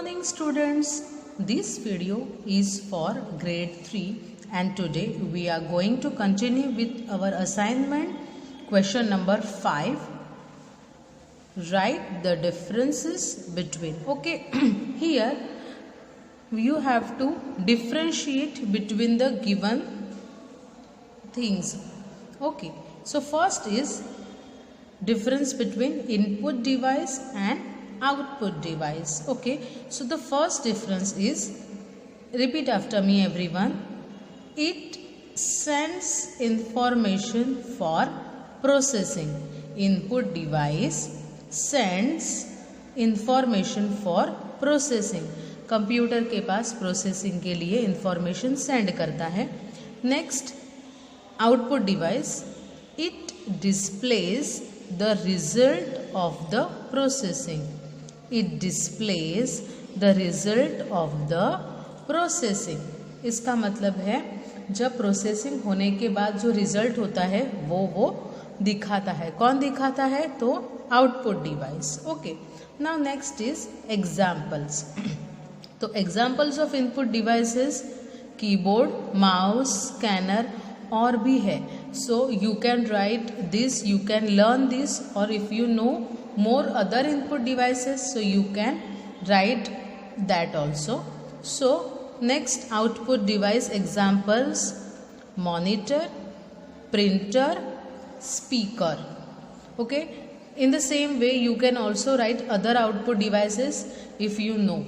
morning students, this video is for grade 3 and today we are going to continue with our assignment question number 5. Write the differences between. Okay, here you have to differentiate between the given things. Okay, so first is difference between input device and output device. Okay, so the first difference is, repeat after me everyone, it sends information for processing. Input device sends information for processing. Computer के पास processing के लिए information send करता है. Next, output device, it displays the result of the processing. It displays the result of the processing. इसका मतलब है जब processing होने के बाद जो रिजल्ट होता है वो दिखाता है. कौन दिखाता है? तो output device. Okay, now next is examples. तो examples of input devices keyboard, mouse, scanner और भी है. So you can write this, you can learn this, और if you know more other input devices, so you can write that also. So next, output device examples: monitor, printer, speaker. Okay, in the same way you can also write other output devices if you know.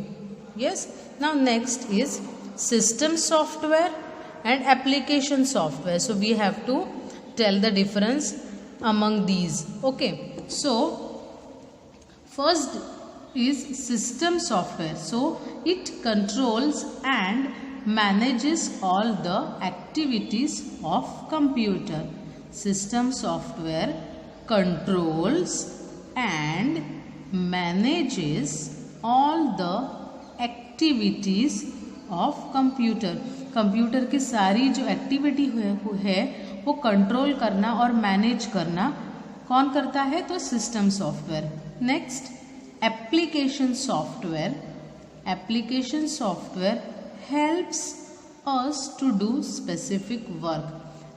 Yes, now next is system software and application software. So we have to tell the difference among these. Okay, so first is system software. So it controls and manages all the activities of computer. System software controls and manages all the activities of computer. Computer की सारी जो activity है वो control करना और manage करना कौन करता है? तो system software. Next, application software. Application software helps us to do specific work.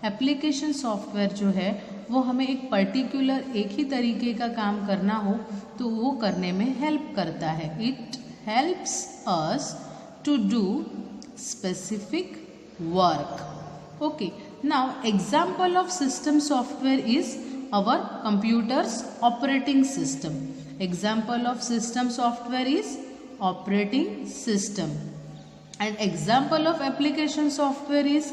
Application software जो है वो हमें एक पर्टिकुलर एक ही तरीके का काम करना हो तो वो करने में हेल्प करता है. It helps us to do specific work. Okay, now example of system software is our computer's operating system. Example of system software is operating system. And example of application software is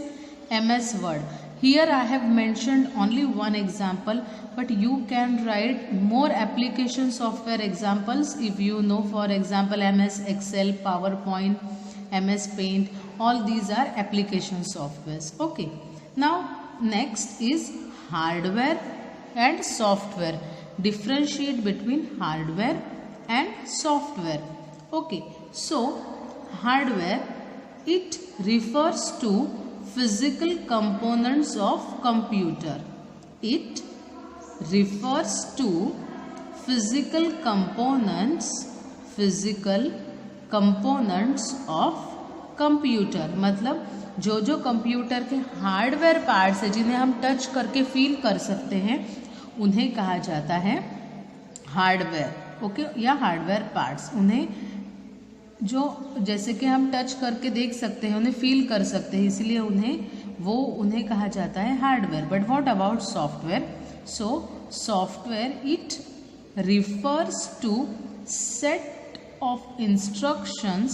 MS Word. Here I have mentioned only one example, but you can write more application software examples if you know. For example, MS Excel, PowerPoint, MS Paint, all these are application softwares. Okay, now next is hardware and software. Differentiate between hardware and software. Okay, so hardware, it refers to physical components of computer. It refers to physical components of computer. मतलब जो computer के hardware parts है जिन्हें हम touch करके feel कर सकते हैं उन्हें कहा जाता है हार्डवेयर. ओके, या हार्डवेयर पार्ट्स. उन्हें जो जैसे कि हम टच करके देख सकते हैं, उन्हें फील कर सकते हैं, इसलिए उन्हें कहा जाता है hardware. But what about software? So software it refers to set of instructions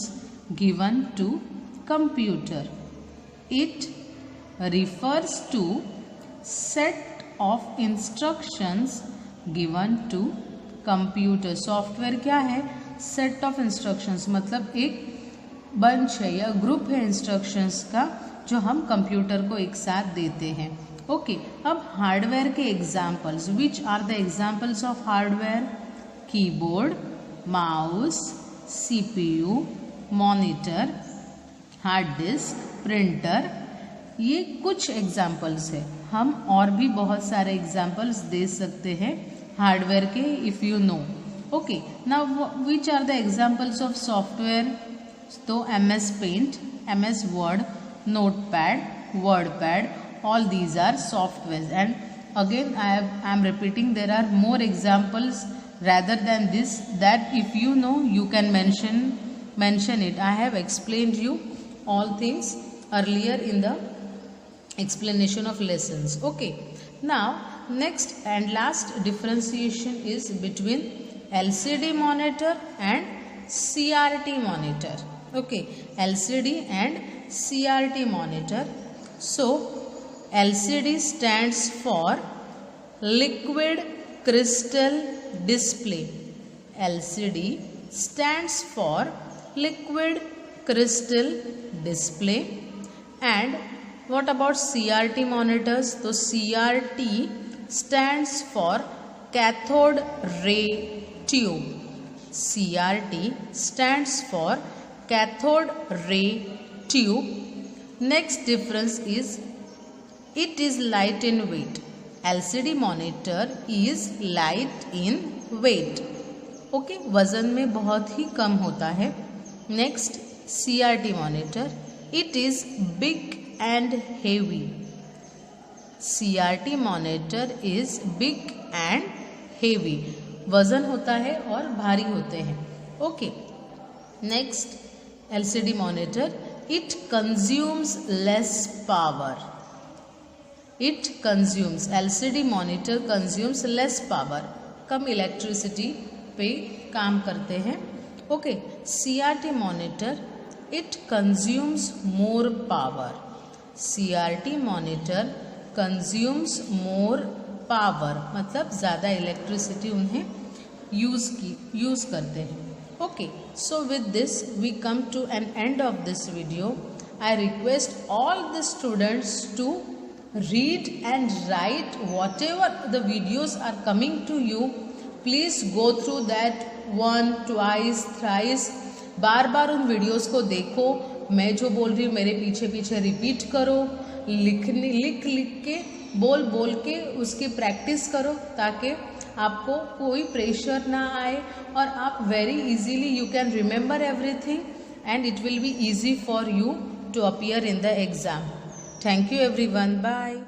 given to computer. It refers to set of instructions given to computer. Software क्या है? सेट ऑफ इंस्ट्रक्शंस, मतलब एक बंच है या ग्रुप है instructions का जो हम कंप्यूटर को एक साथ देते हैं. ओके, अब हार्डवेयर के examples. Which are the examples of hardware? Keyboard, mouse, CPU, monitor, hard disk, printer. ये कुछ एग्जाम्पल्स है. हम और भी बहुत सारे एग्जाम्पल्स दे सकते हैं हार्डवेयर के if you know. Okay, now which are the examples of software? So MS Paint, MS Word, Notepad, WordPad, all these are softwares. And again I am repeating, there are more examples rather than this, that if you know you can mention it. I have explained you all things earlier in the explanation of lessons. Okay, now next and last differentiation is between LCD monitor and CRT monitor. Okay, LCD and CRT monitor. So LCD stands for liquid crystal display. LCD stands for liquid crystal display. And what about CRT monitors? So CRT stands for cathode ray tube. CRT stands for cathode ray tube. Next difference is it is light in weight. LCD monitor is light in weight. Okay, वजन में बहुत ही कम होता है. Next, CRT monitor, it is big and heavy. CRT monitor is big and heavy. वजन होता है और भारी होते हैं. Okay. Next, LCD monitor, it consumes less power. It consumes, LCD monitor consumes less power. Come electricity पे काम करते हैं. Okay. CRT monitor, it consumes more power. CRT monitor consumes more power, मतलब ज़्यादा इलेक्ट्रिसिटी उन्हें यूज़ करते हैं. Okay, so with this we come to an end of this video. I request all the students to read and write whatever the videos are coming to you. Please go through that one, twice, thrice. बार बार उन videos को देखो. मैं जो बोल रही हूँ मेरे पीछे पीछे रिपीट करो. लिख के बोल के उसकी प्रैक्टिस करो, ताकि आपको कोई प्रेशर ना आए और आप very easily you can remember everything and it will be easy for you to appear in the exam. Thank you everyone. Bye.